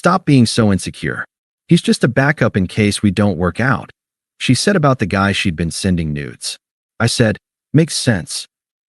Stop being so insecure. He's just a backup in case we don't work out. She said about the guy she'd been sending nudes. I said, makes sense.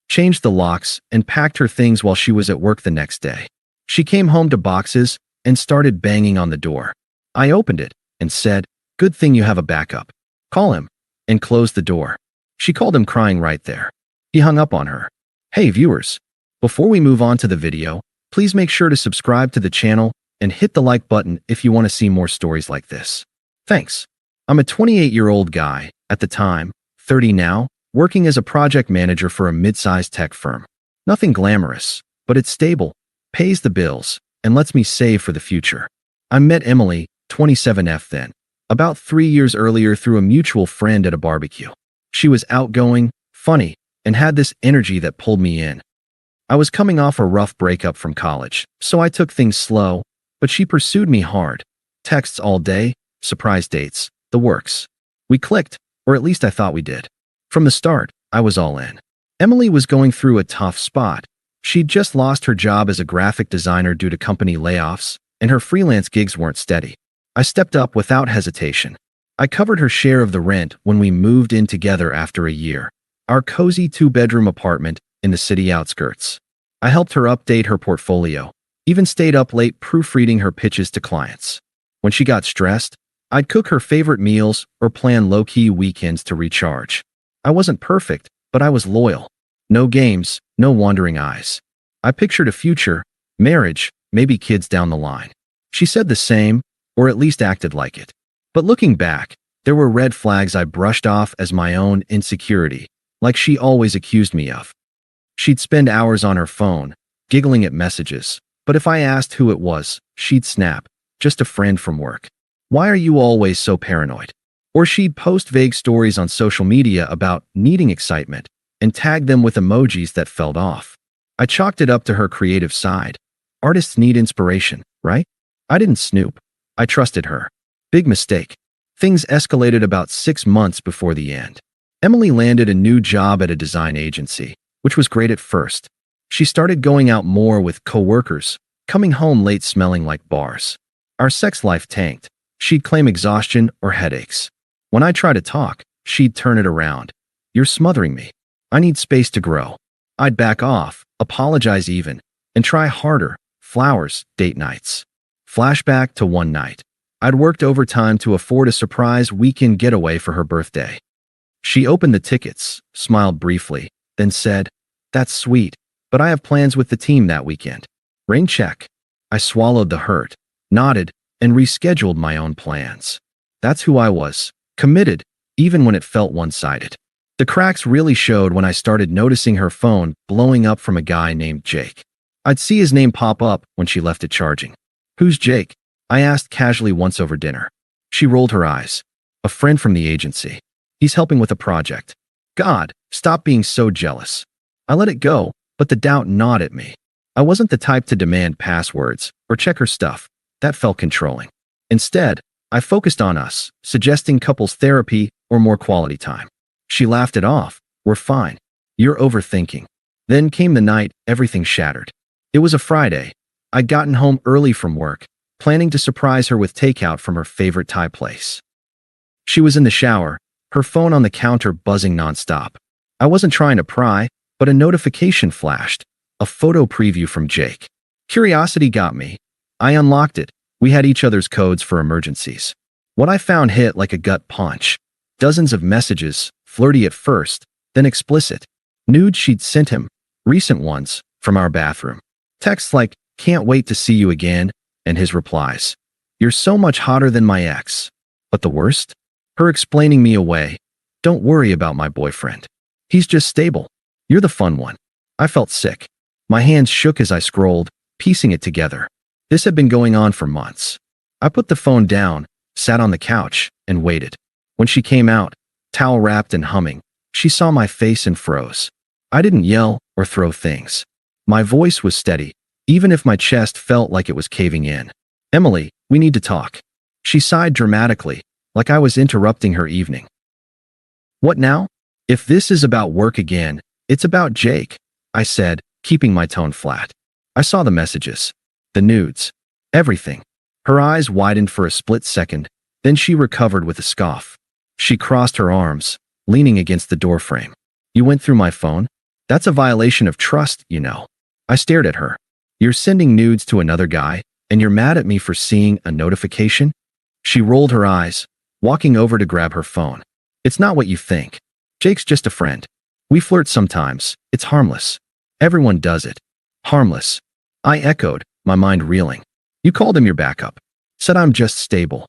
Changed the locks and packed her things while she was at work the next day. She came home to boxes and started banging on the door. I opened it and said, good thing you have a backup. Call him, and closed the door. She called him crying right there. He hung up on her. Hey viewers, before we move on to the video, please make sure to subscribe to the channel and hit the like button if you want to see more stories like this. Thanks. I'm a 28-year-old guy, at the time, 30 now, working as a project manager for a mid-sized tech firm. Nothing glamorous, but it's stable, pays the bills, and lets me save for the future. I met Emily, 27F then, about 3 years earlier through a mutual friend at a barbecue. She was outgoing, funny, and had this energy that pulled me in. I was coming off a rough breakup from college, so I took things slow, but she pursued me hard. Texts all day, surprise dates, the works. We clicked, or at least I thought we did. From the start, I was all in. Emily was going through a tough spot. She'd just lost her job as a graphic designer due to company layoffs, and her freelance gigs weren't steady. I stepped up without hesitation. I covered her share of the rent when we moved in together after a year. Our cozy 2-bedroom apartment in the city outskirts. I helped her update her portfolio, even stayed up late proofreading her pitches to clients. When she got stressed, I'd cook her favorite meals or plan low-key weekends to recharge. I wasn't perfect, but I was loyal. No games, no wandering eyes. I pictured a future, marriage, maybe kids down the line. She said the same, or at least acted like it. But looking back, there were red flags I brushed off as my own insecurity, like she always accused me of. She'd spend hours on her phone, giggling at messages, but if I asked who it was, she'd snap, just a friend from work. Why are you always so paranoid? Or she'd post vague stories on social media about needing excitement and tag them with emojis that felt off. I chalked it up to her creative side. Artists need inspiration, right? I didn't snoop. I trusted her. Big mistake. Things escalated about 6 months before the end. Emily landed a new job at a design agency, which was great at first. She started going out more with coworkers, coming home late smelling like bars. Our sex life tanked. She'd claim exhaustion or headaches. When I tried to talk, she'd turn it around. You're smothering me. I need space to grow. I'd back off, apologize even, and try harder. Flowers, date nights. Flashback to one night. I'd worked overtime to afford a surprise weekend getaway for her birthday. She opened the tickets, smiled briefly, then said, "That's sweet, but I have plans with the team that weekend." Rain check. I swallowed the hurt, nodded, and rescheduled my own plans. That's who I was, committed, even when it felt one-sided. The cracks really showed when I started noticing her phone blowing up from a guy named Jake. I'd see his name pop up when she left it charging. Who's Jake? I asked casually once over dinner. She rolled her eyes. A friend from the agency. He's helping with a project. God, stop being so jealous. I let it go, but the doubt gnawed at me. I wasn't the type to demand passwords or check her stuff. That felt controlling. Instead, I focused on us, suggesting couples therapy or more quality time. She laughed it off. We're fine. You're overthinking. Then came the night everything shattered. It was a Friday. I'd gotten home early from work, planning to surprise her with takeout from her favorite Thai place. She was in the shower, her phone on the counter buzzing nonstop. I wasn't trying to pry, but a notification flashed, a photo preview from Jake. Curiosity got me. I unlocked it. We had each other's codes for emergencies. What I found hit like a gut punch. Dozens of messages, flirty at first, then explicit. Nudes she'd sent him, recent ones, from our bathroom. Texts like, "Can't wait to see you again," and his replies, "You're so much hotter than my ex." But the worst? Her explaining me away. "Don't worry about my boyfriend. He's just stable. You're the fun one." I felt sick. My hands shook as I scrolled, piecing it together. This had been going on for months. I put the phone down, sat on the couch, and waited. When she came out, towel wrapped and humming, she saw my face and froze. I didn't yell or throw things. My voice was steady, even if my chest felt like it was caving in. "Emily, we need to talk." She sighed dramatically, like I was interrupting her evening. "What now?" "If this is about work again, it's about Jake," I said, keeping my tone flat. I saw the messages, the nudes, everything. Her eyes widened for a split second, then she recovered with a scoff. She crossed her arms, leaning against the doorframe. You went through my phone? That's a violation of trust, you know. I stared at her. You're sending nudes to another guy, and you're mad at me for seeing a notification? She rolled her eyes, walking over to grab her phone. It's not what you think. Jake's just a friend. We flirt sometimes. It's harmless. Everyone does it. Harmless. I echoed, my mind reeling. You called him your backup. Said I'm just stable.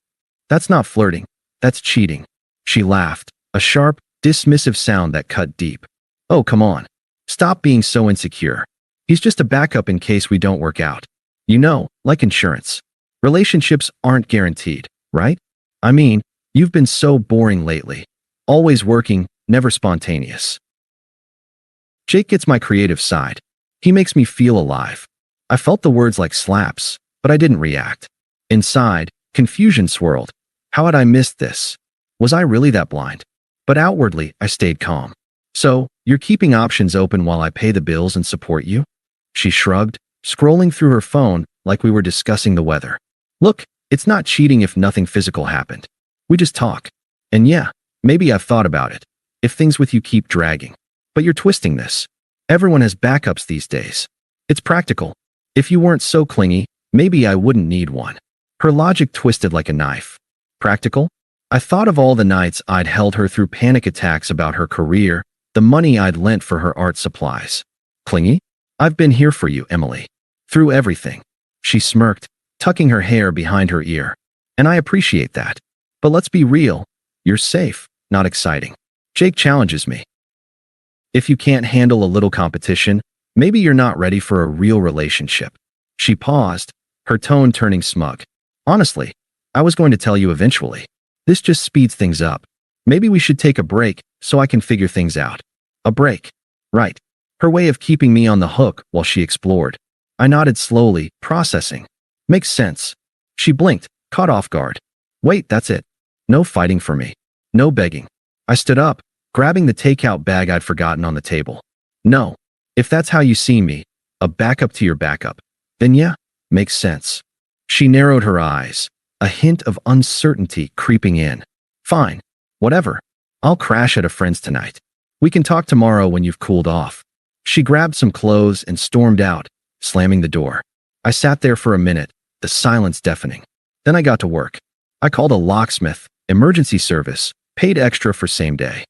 That's not flirting. That's cheating. She laughed, a sharp, dismissive sound that cut deep. Oh, come on. Stop being so insecure. He's just a backup in case we don't work out. You know, like insurance. Relationships aren't guaranteed, right? I mean, you've been so boring lately. Always working, never spontaneous. Jake gets my creative side. He makes me feel alive. I felt the words like slaps, but I didn't react. Inside, confusion swirled. How had I missed this? Was I really that blind? But outwardly, I stayed calm. So, you're keeping options open while I pay the bills and support you? She shrugged, scrolling through her phone like we were discussing the weather. Look, it's not cheating if nothing physical happened. We just talk. And yeah, maybe I've thought about it. If things with you keep dragging. But you're twisting this. Everyone has backups these days. It's practical. If you weren't so clingy, maybe I wouldn't need one. Her logic twisted like a knife. Practical? I thought of all the nights I'd held her through panic attacks about her career, the money I'd lent for her art supplies. Clingy? I've been here for you, Emily. Through everything. She smirked, tucking her hair behind her ear. And I appreciate that. But let's be real. You're safe, not exciting. Jake challenges me. If you can't handle a little competition, maybe you're not ready for a real relationship. She paused, her tone turning smug. Honestly, I was going to tell you eventually. This just speeds things up. Maybe we should take a break so I can figure things out. A break. Right. Her way of keeping me on the hook while she explored. I nodded slowly, processing. Makes sense. She blinked, caught off guard. Wait, that's it. No fighting for me. No begging. I stood up, grabbing the takeout bag I'd forgotten on the table. No. If that's how you see me, a backup to your backup, then yeah, makes sense. She narrowed her eyes, a hint of uncertainty creeping in. Fine. Whatever. I'll crash at a friend's tonight. We can talk tomorrow when you've cooled off. She grabbed some clothes and stormed out, slamming the door. I sat there for a minute, the silence deafening. Then I got to work. I called a locksmith, emergency service, paid extra for same day.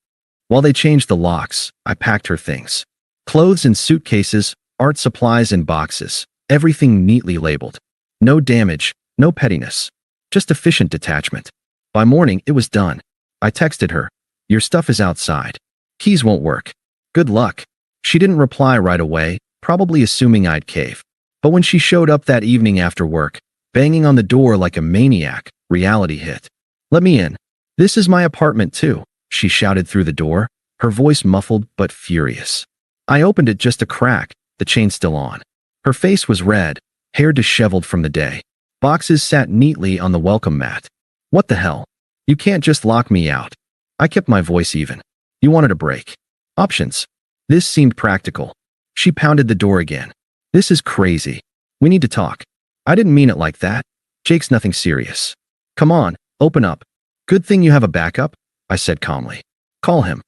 While they changed the locks, I packed her things. Clothes in suitcases, art supplies in boxes, everything neatly labeled. No damage, no pettiness. Just efficient detachment. By morning, it was done. I texted her. Your stuff is outside. Keys won't work. Good luck. She didn't reply right away, probably assuming I'd cave. But when she showed up that evening after work, banging on the door like a maniac, reality hit. Let me in. This is my apartment too, she shouted through the door, her voice muffled but furious. I opened it just a crack, the chain still on. Her face was red, hair disheveled from the day. Boxes sat neatly on the welcome mat. What the hell? You can't just lock me out. I kept my voice even. You wanted a break. Options. This seemed practical. She pounded the door again. This is crazy. We need to talk. I didn't mean it like that. Jake's nothing serious. Come on, open up. Good thing you have a backup, I said calmly. Call him.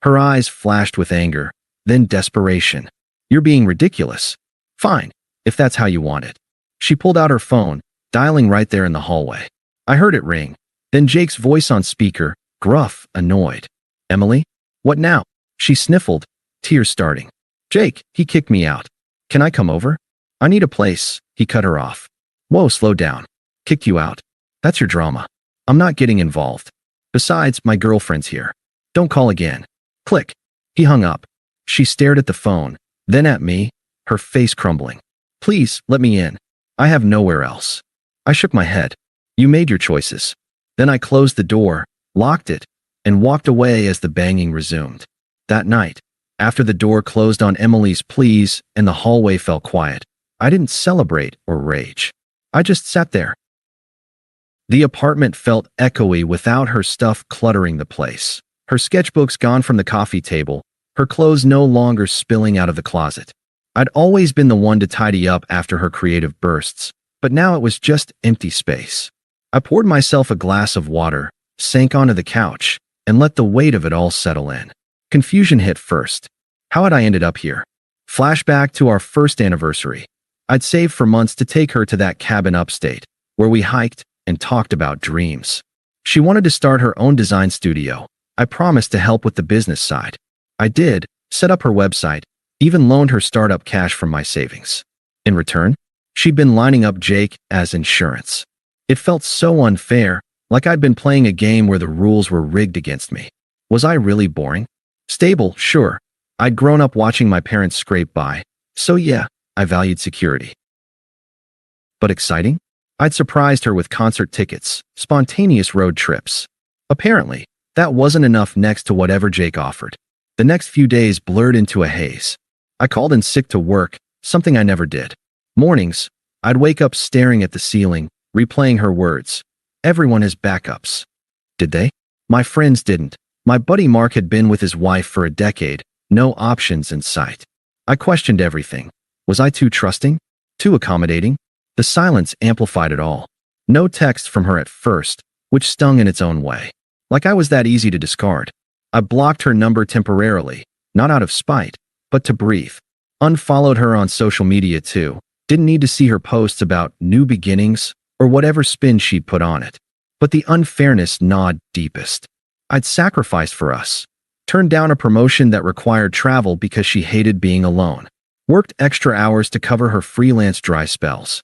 Her eyes flashed with anger, then desperation. You're being ridiculous. Fine, if that's how you want it. She pulled out her phone, dialing right there in the hallway. I heard it ring. Then Jake's voice on speaker, gruff, annoyed. Emily? What now? She sniffled, tears starting. Jake, he kicked me out. Can I come over? I need a place, he cut her off. Whoa, slow down. Kicked you out. That's your drama. I'm not getting involved. Besides, my girlfriend's here. Don't call again. Click. He hung up. She stared at the phone, then at me, her face crumbling. Please, let me in. I have nowhere else. I shook my head. You made your choices. Then I closed the door, locked it, and walked away as the banging resumed. That night, after the door closed on Emily's pleas and the hallway fell quiet, I didn't celebrate or rage. I just sat there. The apartment felt echoey without her stuff cluttering the place. Her sketchbooks gone from the coffee table, her clothes no longer spilling out of the closet. I'd always been the one to tidy up after her creative bursts, But now it was just empty space. I poured myself a glass of water, sank onto the couch, and let the weight of it all settle in. Confusion hit first. How had I ended up here? Flashback to our first anniversary. I'd saved for months to take her to that cabin upstate, where we hiked and talked about dreams. She wanted to start her own design studio. I promised to help with the business side. I did, set up her website, even loaned her startup cash from my savings. In return, she'd been lining up Jake as insurance. It felt so unfair, like I'd been playing a game where the rules were rigged against me. Was I really boring? Stable, sure. I'd grown up watching my parents scrape by, so yeah, I valued security. But exciting? I'd surprised her with concert tickets, spontaneous road trips. Apparently, that wasn't enough next to whatever Jake offered. The next few days blurred into a haze. I called in sick to work, something I never did. Mornings, I'd wake up staring at the ceiling, replaying her words. Everyone has backups. Did they? My friends didn't. My buddy Mark had been with his wife for a decade, no options in sight. I questioned everything. Was I too trusting? Too accommodating? The silence amplified it all. No text from her at first, which stung in its own way. Like I was that easy to discard. I blocked her number temporarily, not out of spite, but to breathe. Unfollowed her on social media too. Didn't need to see her posts about new beginnings or whatever spin she'd put on it. But the unfairness gnawed deepest. I'd sacrificed for us. Turned down a promotion that required travel because she hated being alone. Worked extra hours to cover her freelance dry spells.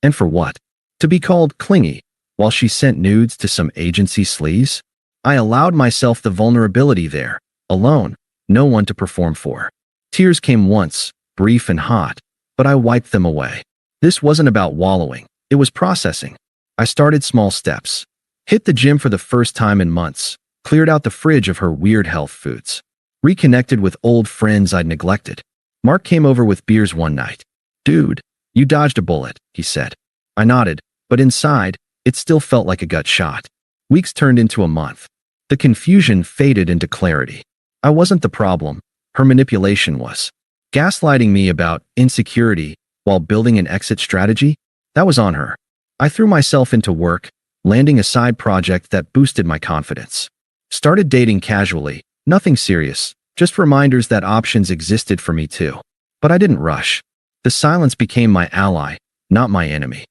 And for what? To be called clingy while she sent nudes to some agency sleaze? I allowed myself the vulnerability there, alone, no one to perform for. Tears came once, brief and hot, but I wiped them away. This wasn't about wallowing, it was processing. I started small steps. Hit the gym for the first time in months, cleared out the fridge of her weird health foods. Reconnected with old friends I'd neglected. Mark came over with beers one night. "Dude, you dodged a bullet," he said. I nodded, but inside, it still felt like a gut shot. Weeks turned into a month. The confusion faded into clarity. I wasn't the problem. Her manipulation was. Gaslighting me about insecurity while building an exit strategy? That was on her. I threw myself into work, landing a side project that boosted my confidence. Started dating casually, nothing serious, just reminders that options existed for me too. But I didn't rush. The silence became my ally, not my enemy.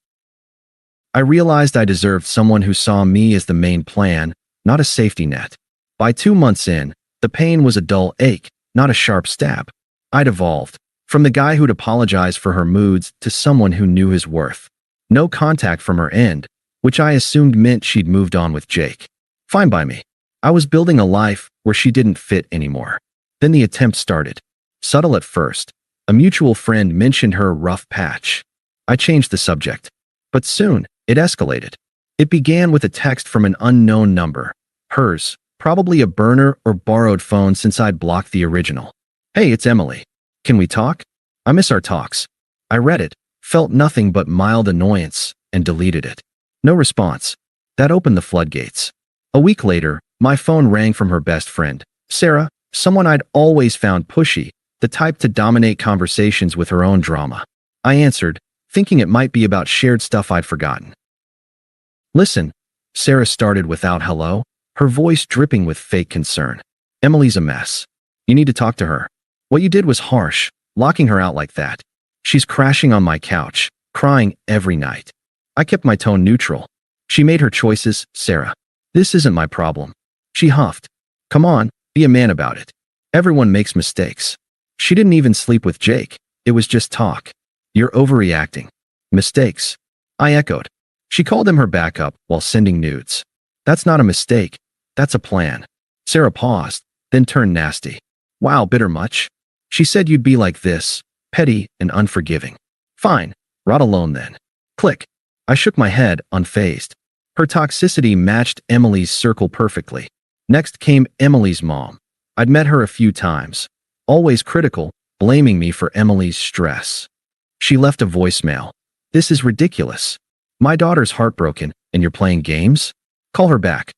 I realized I deserved someone who saw me as the main plan, not a safety net. By 2 months in, the pain was a dull ache, not a sharp stab. I'd evolved, from the guy who'd apologize for her moods to someone who knew his worth. No contact from her end, which I assumed meant she'd moved on with Jake. Fine by me. I was building a life where she didn't fit anymore. Then the attempt started. Subtle at first. A mutual friend mentioned her rough patch. I changed the subject. But soon, it escalated. It began with a text from an unknown number. Hers, probably a burner or borrowed phone since I'd blocked the original. "Hey, it's Emily. Can we talk? I miss our talks." I read it, felt nothing but mild annoyance, and deleted it. No response. That opened the floodgates. A week later, my phone rang from her best friend, Sarah, someone I'd always found pushy, the type to dominate conversations with her own drama. I answered, thinking it might be about shared stuff I'd forgotten. "Listen," Sarah started without hello, her voice dripping with fake concern. "Emily's a mess. You need to talk to her. What you did was harsh, locking her out like that. She's crashing on my couch, crying every night." I kept my tone neutral. "She made her choices, Sarah. This isn't my problem." She huffed. "Come on, be a man about it. Everyone makes mistakes. She didn't even sleep with Jake. It was just talk. You're overreacting." "Mistakes?" I echoed. She called him her backup while sending nudes. "That's not a mistake. That's a plan." Sarah paused, then turned nasty. "Wow, bitter much? She said you'd be like this, petty and unforgiving." "Fine, rot alone then." Click. I shook my head, unfazed. Her toxicity matched Emily's circle perfectly. Next came Emily's mom. I'd met her a few times. Always critical, blaming me for Emily's stress. She left a voicemail. "This is ridiculous. My daughter's heartbroken, and you're playing games? Call her back."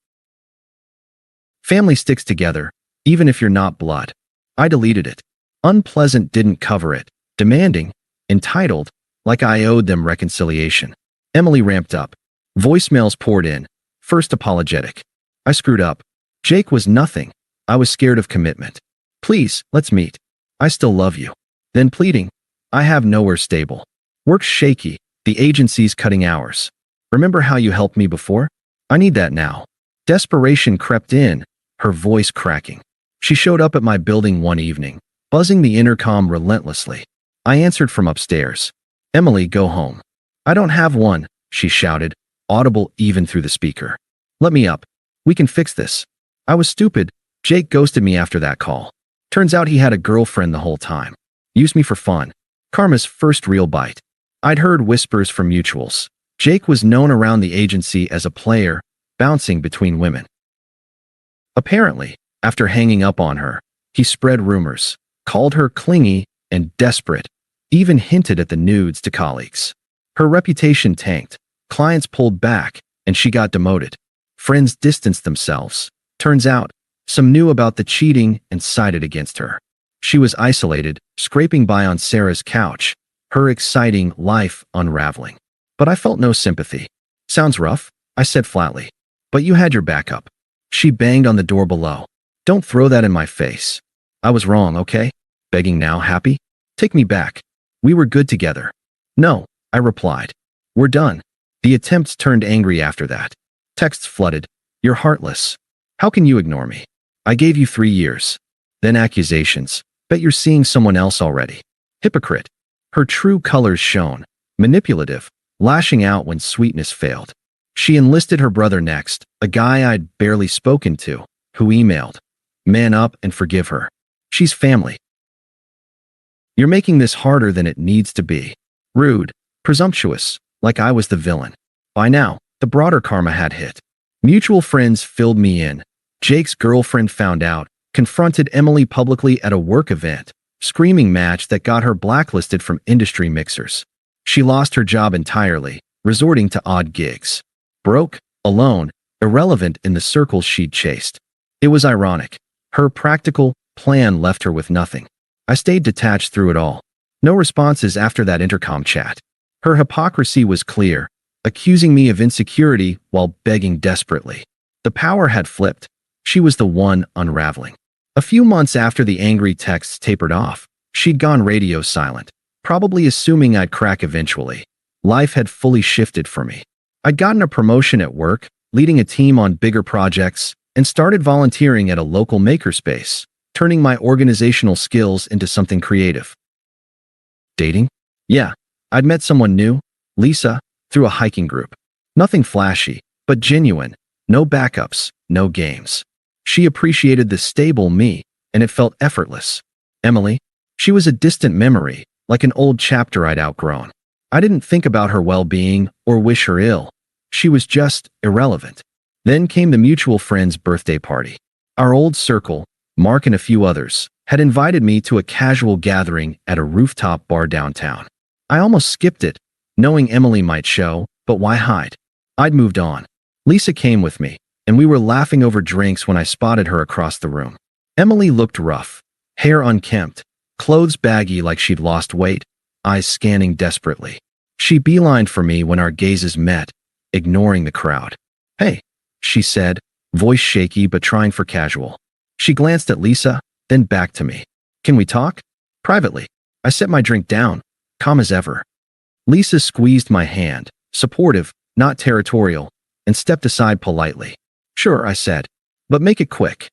Family sticks together, even if you're not blood. I deleted it. Unpleasant didn't cover it. Demanding, entitled, like I owed them reconciliation. Emily ramped up. Voicemails poured in. First apologetic. I screwed up. Jake was nothing. I was scared of commitment. Please, let's meet. I still love you. Then pleading. I have nowhere stable. Work's shaky. The agency's cutting hours. Remember how you helped me before? I need that now. Desperation crept in, her voice cracking. She showed up at my building one evening, buzzing the intercom relentlessly. I answered from upstairs. Emily, go home. I don't have one, she shouted, audible even through the speaker. Let me up. We can fix this. I was stupid. Jake ghosted me after that call. Turns out he had a girlfriend the whole time. Used me for fun. Karma's first real bite. I'd heard whispers from mutuals. Jake was known around the agency as a player, bouncing between women. Apparently, after hanging up on her, he spread rumors, called her clingy and desperate, even hinted at the nudes to colleagues. Her reputation tanked, clients pulled back, and she got demoted. Friends distanced themselves. Turns out, some knew about the cheating and sided against her. She was isolated, scraping by on Sarah's couch, her exciting life unraveling. But I felt no sympathy. Sounds rough, I said flatly. But you had your backup. She banged on the door below. Don't throw that in my face. I was wrong, okay? Begging now, happy? Take me back. We were good together. No, I replied. We're done. The attempts turned angry after that. Texts flooded. You're heartless. How can you ignore me? I gave you 3 years. Then accusations. Bet you're seeing someone else already. Hypocrite. Her true colors shone. Manipulative. Lashing out when sweetness failed. She enlisted her brother next, a guy I'd barely spoken to, who emailed. Man up and forgive her. She's family. You're making this harder than it needs to be. Rude. Presumptuous. Like I was the villain. By now, the broader karma had hit. Mutual friends filled me in. Jake's girlfriend found out, confronted Emily publicly at a work event, screaming match that got her blacklisted from industry mixers. She lost her job entirely, resorting to odd gigs. Broke, alone, irrelevant in the circles she'd chased. It was ironic. Her practical plan left her with nothing. I stayed detached through it all. No responses after that intercom chat. Her hypocrisy was clear, accusing me of insecurity while begging desperately. The power had flipped. She was the one unraveling. A few months after the angry texts tapered off, she'd gone radio silent, probably assuming I'd crack eventually. Life had fully shifted for me. I'd gotten a promotion at work, leading a team on bigger projects, and started volunteering at a local makerspace, turning my organizational skills into something creative. Dating? Yeah, I'd met someone new, Lisa, through a hiking group. Nothing flashy, but genuine. No backups, no games. She appreciated the stable me, and it felt effortless. Emily? She was a distant memory, like an old chapter I'd outgrown. I didn't think about her well-being or wish her ill. She was just irrelevant. Then came the mutual friend's birthday party. Our old circle, Mark and a few others, had invited me to a casual gathering at a rooftop bar downtown. I almost skipped it, knowing Emily might show, but why hide? I'd moved on. Lisa came with me, and we were laughing over drinks when I spotted her across the room. Emily looked rough, hair unkempt, clothes baggy like she'd lost weight, eyes scanning desperately. She beelined for me when our gazes met, ignoring the crowd. Hey, she said, voice shaky but trying for casual. She glanced at Lisa, then back to me. Can we talk? Privately. I set my drink down, calm as ever. Lisa squeezed my hand, supportive, not territorial, and stepped aside politely. Sure, I said, but make it quick.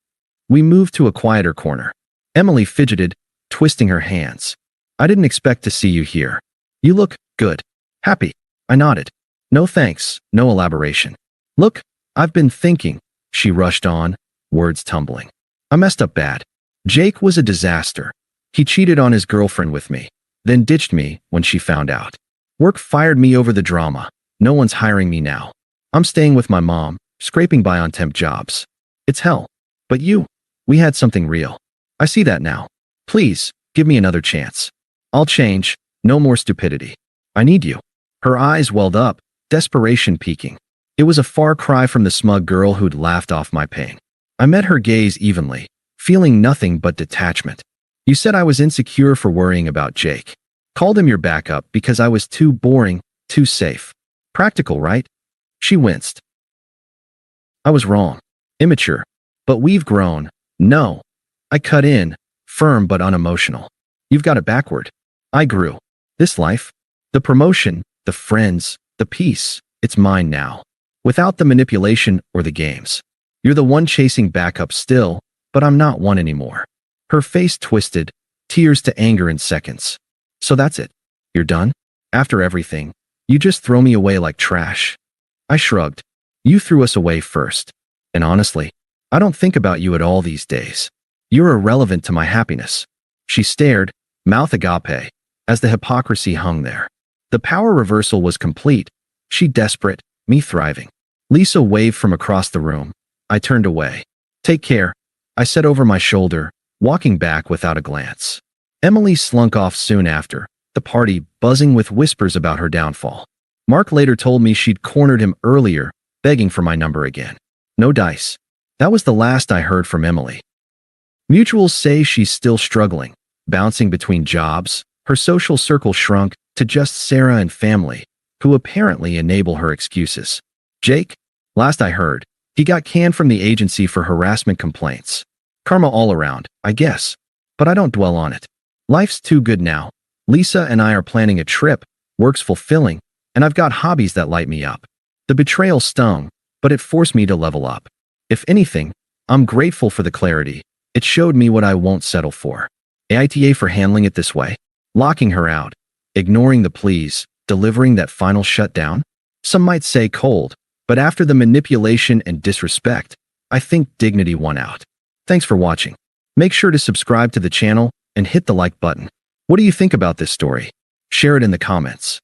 We moved to a quieter corner. Emily fidgeted, twisting her hands. I didn't expect to see you here. You look good. Happy. I nodded. No thanks, no elaboration. Look, I've been thinking, she rushed on, words tumbling. I messed up bad. Jake was a disaster. He cheated on his girlfriend with me, then ditched me when she found out. Work fired me over the drama. No one's hiring me now. I'm staying with my mom, scraping by on temp jobs. It's hell. But we had something real. I see that now. Please, give me another chance. I'll change. No more stupidity. I need you. Her eyes welled up, desperation peaking. It was a far cry from the smug girl who'd laughed off my pain. I met her gaze evenly, feeling nothing but detachment. You said I was insecure for worrying about Jake. Called him your backup because I was too boring, too safe. Practical, right? She winced. I was wrong. Immature. But we've grown. No. I cut in, firm but unemotional. You've got it backward. I grew. This life, the promotion, the friends, the peace, it's mine now. Without the manipulation or the games. You're the one chasing backup still, but I'm not one anymore. Her face twisted, tears to anger in seconds. So that's it. You're done? After everything, you just throw me away like trash. I shrugged. You threw us away first. And honestly, I don't think about you at all these days. You're irrelevant to my happiness. She stared, mouth agape, as the hypocrisy hung there. The power reversal was complete. She desperate, me thriving. Lisa waved from across the room. I turned away. Take care, I said over my shoulder, walking back without a glance. Emily slunk off soon after, the party buzzing with whispers about her downfall. Mark later told me she'd cornered him earlier, begging for my number again. No dice. That was the last I heard from Emily. Mutuals say she's still struggling, bouncing between jobs. Her social circle shrunk to just Sarah and family, who apparently enable her excuses. Jake? Last I heard, he got canned from the agency for harassment complaints. Karma all around, I guess. But I don't dwell on it. Life's too good now. Lisa and I are planning a trip, work's fulfilling, and I've got hobbies that light me up. The betrayal stung, but it forced me to level up. If anything, I'm grateful for the clarity. It showed me what I won't settle for. AITA for handling it this way. Locking her out. Ignoring the pleas. Delivering that final shutdown. Some might say cold, but after the manipulation and disrespect, I think dignity won out. Thanks for watching. Make sure to subscribe to the channel and hit the like button. What do you think about this story? Share it in the comments.